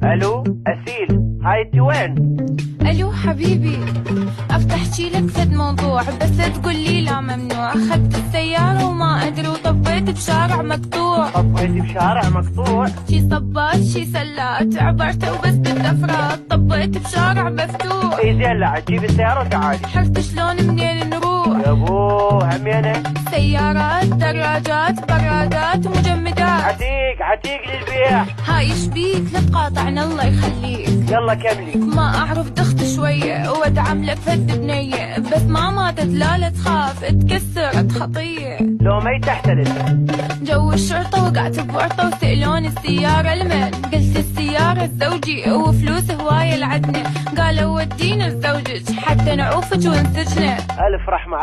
الو اسيل، هاي انت وين؟ الو حبيبي، افتح شيلك فد موضوع بس تقولي لا ممنوع. اخذت السيارة وما ادري وطبيت بشارع مقطوع. طبيتي بشارع مقطوع؟ شي صبات شي سلات، عبرت وبس بالدفرات طبيت بشارع مفتوح. اي زين، لا تجيب السيارة وتعالي. حرت شلون منين نروح؟ يا ابو همينة سيارات دراجات برادات ومجمدات. عتيق للبيع. هاي شبيك لا تقاطعنا الله يخليك. يلا كملي. ما اعرف دخت شوية وادعم لك فد بنية، بس ما ماتت لا تخاف اتكسرت خطية. لو مي تحترس. جو الشرطة وقعت بورطة وسألوني السيارة لمن؟ قلت السيارة الزوجي وفلوس هواية لعدنا. قالوا ودينا لزوجك حتى نعوفك ونسجنا. الف رحمة